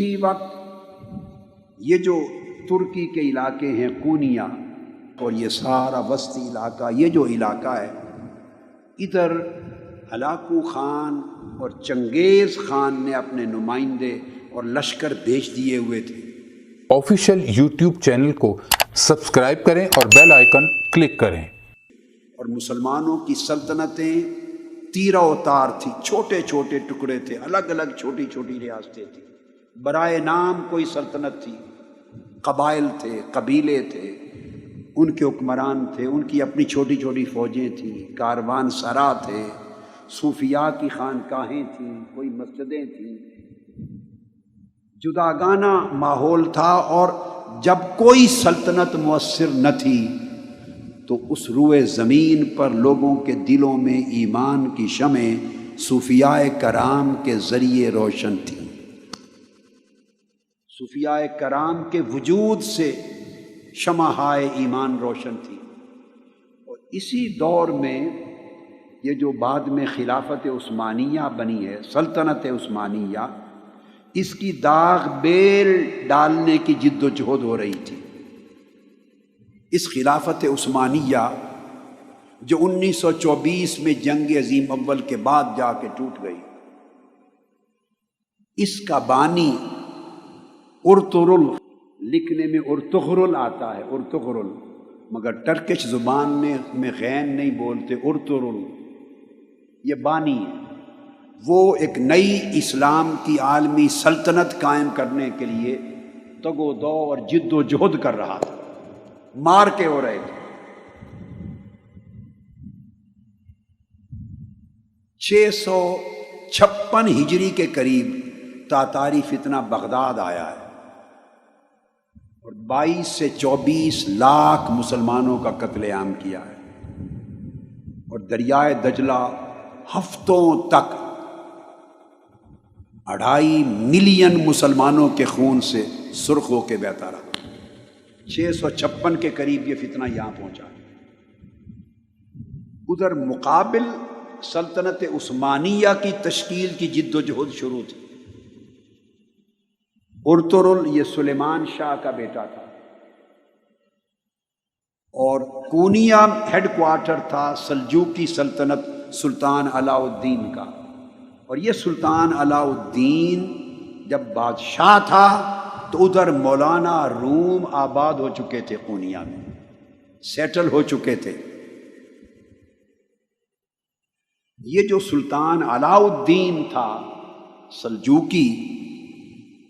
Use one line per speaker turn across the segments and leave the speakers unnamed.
اسی وقت یہ جو ترکی کے علاقے ہیں کونیا اور یہ سارا وسطی علاقہ، یہ جو علاقہ ہے ادھر ہلاکو خان اور چنگیز خان نے اپنے نمائندے اور لشکر بھیج دیے ہوئے تھے۔
آفیشیل یوٹیوب چینل کو سبسکرائب کریں اور بیل آئیکن کلک کریں۔
اور مسلمانوں کی سلطنتیں تیرہ و تار تھی، چھوٹے چھوٹے ٹکڑے تھے، الگ الگ چھوٹی چھوٹی ریاستیں تھیں، برائے نام کوئی سلطنت تھی، قبائل تھے، قبیلے تھے، ان کے حکمران تھے، ان کی اپنی چھوٹی چھوٹی فوجیں تھیں، کاروان سرا تھے، صوفیاء کی خانقاہیں تھیں، کوئی مسجدیں تھیں، جداگانہ ماحول تھا۔ اور جب کوئی سلطنت مؤثر نہ تھی تو اس روئے زمین پر لوگوں کے دلوں میں ایمان کی شمعیں صوفیاء کرام کے ذریعے روشن تھی۔ صوفیاء کرام کے وجود سے شمعہائے ایمان روشن تھی۔ اور اسی دور میں یہ جو بعد میں خلافت عثمانیہ بنی ہے، سلطنت عثمانیہ، اس کی داغ بیل ڈالنے کی جد و جہد ہو رہی تھی۔ اس خلافت عثمانیہ جو 1924 میں جنگ عظیم اول کے بعد جا کے ٹوٹ گئی، اس کا بانی ارطغرل، لکھنے میں ارطغرل آتا ہے، ارطغرل، مگر ٹرکش زبان میں غین نہیں بولتے، ارطغرل یہ بانی ہے۔ وہ ایک نئی اسلام کی عالمی سلطنت قائم کرنے کے لیے تگ و دو اور جد و جہد کر رہا تھا، مار کے ہو رہے تھے۔ 656 ہجری کے قریب تاتاری فتنہ بغداد آیا ہے اور 22 سے 24 لاکھ مسلمانوں کا قتل عام کیا ہے، اور دریائے دجلہ ہفتوں تک 2.5 ملین مسلمانوں کے خون سے سرخ ہو کے بہتا رہا۔ 656 کے قریب یہ فتنہ یہاں پہنچا۔ ادھر مقابل سلطنت عثمانیہ کی تشکیل کی جد و جہد شروع تھی۔ ارطغرل یہ سلیمان شاہ کا بیٹا تھا، اور کونیا ہیڈ کوارٹر تھا سلجوقی سلطنت سلطان علاء الدین کا۔ اور یہ سلطان علاء الدین جب بادشاہ تھا تو ادھر مولانا روم آباد ہو چکے تھے، کونیا میں سیٹل ہو چکے تھے۔ یہ جو سلطان علاء الدین تھا سلجوقی،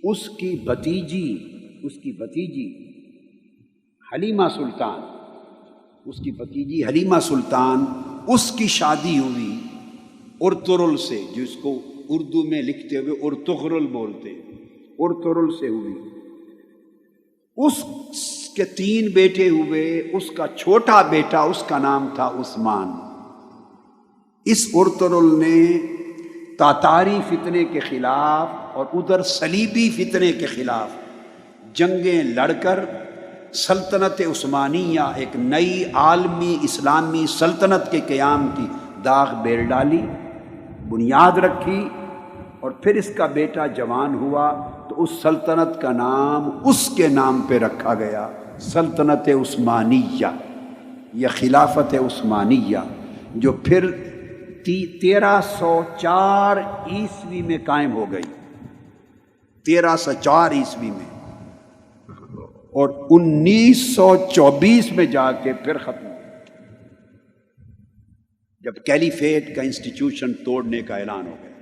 اس کی بھتیجی حلیمہ سلطان، اس کی شادی ہوئی ارطغرل سے، جس کو اردو میں لکھتے ہوئے ارطغرل بولتے، ارطغرل سے ہوئی۔ اس کے 3 بیٹے ہوئے، اس کا چھوٹا بیٹا، اس کا نام تھا عثمان۔ اس ارطغرل نے تاتاری فتنے کے خلاف اور ادھر صلیبی فتنے کے خلاف جنگیں لڑ کر سلطنت عثمانیہ، ایک نئی عالمی اسلامی سلطنت کے قیام کی داغ بیل ڈالی، بنیاد رکھی، اور پھر اس کا بیٹا جوان ہوا تو اس سلطنت کا نام اس کے نام پہ رکھا گیا، سلطنت عثمانیہ یا خلافت عثمانیہ، جو پھر 1304 عیسوی میں قائم ہو گئی، 1304 عیسوی میں، اور 1924 میں جا کے پھر ختم ہو، جب کیلیفیٹ کا انسٹیٹیوشن توڑنے کا اعلان ہو گیا۔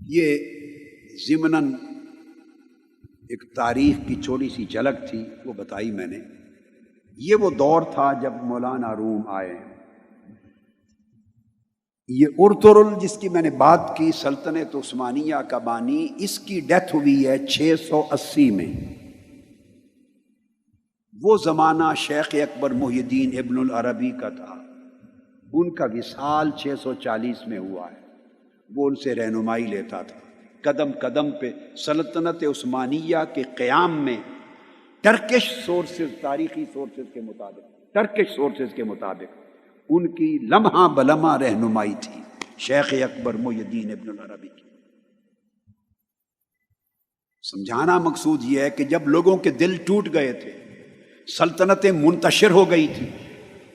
یہ ضمناً ایک تاریخ کی چھوٹی سی جھلک تھی، وہ بتائی میں نے۔ یہ وہ دور تھا جب مولانا روم آئے۔ یہ ارطغرل جس کی میں نے بات کی، سلطنت عثمانیہ کا بانی، اس کی ڈیتھ ہوئی ہے 680 میں۔ وہ زمانہ شیخ اکبر محی الدین ابن العربی کا تھا، ان کا وصال 640 میں ہوا ہے۔ وہ ان سے رہنمائی لیتا تھا قدم قدم پہ سلطنت عثمانیہ کے قیام میں، ٹرکش سورسز، تاریخی سورسز کے مطابق ان کی لمحہ بلمحہ رہنمائی تھی شیخ اکبر محی الدین ابن العربی کی۔ سمجھانا مقصود یہ ہے کہ جب لوگوں کے دل ٹوٹ گئے تھے، سلطنتیں منتشر ہو گئی تھی،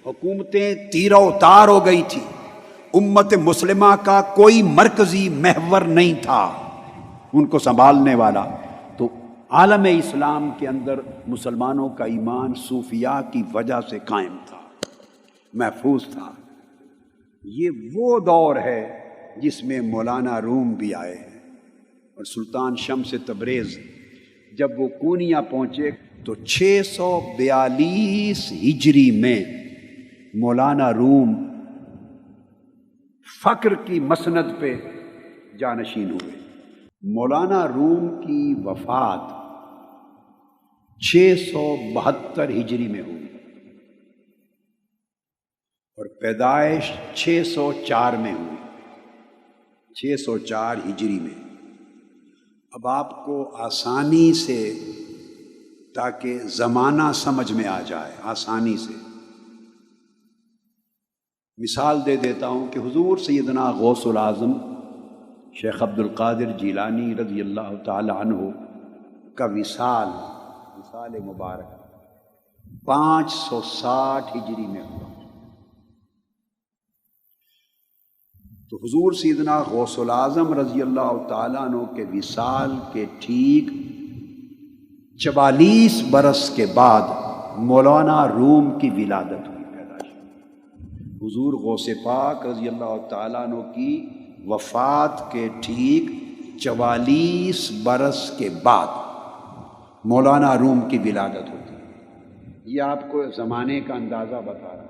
حکومتیں تیرہ اتار ہو گئی تھی، امت مسلمہ کا کوئی مرکزی محور نہیں تھا ان کو سنبھالنے والا، تو عالم اسلام کے اندر مسلمانوں کا ایمان صوفیاء کی وجہ سے قائم تھا، محفوظ تھا۔ یہ وہ دور ہے جس میں مولانا روم بھی آئے ہیں، اور سلطان شمس تبریز جب وہ کونیا پہنچے تو 642 ہجری میں مولانا روم فقر کی مسند پہ جانشین ہوئے۔ مولانا روم کی وفات 672 ہجری میں ہوئی اور پیدائش 604 میں ہوئی، 604 ہجری میں۔ اب آپ کو آسانی سے، تاکہ زمانہ سمجھ میں آ جائے، آسانی سے مثال دے دیتا ہوں کہ حضور سیدنا غوث العظم شیخ عبد القادر جیلانی رضی اللہ تعالی عنہ کا وصال مبارک 560 ہجری میں ہوا۔ تو حضور سیدنا غوث العظم رضی اللہ تعالیٰ عنہ کے وصال کے ٹھیک 44 برس کے بعد مولانا روم کی ولادت ہوئی، پیدائش ہوئی۔ حضور غوث پاک رضی اللہ تعالیٰ عنہ کی وفات کے ٹھیک 44 برس کے بعد مولانا روم کی ولادت ہوتی ہے۔ یہ آپ کو زمانے کا اندازہ بتا رہا ہے۔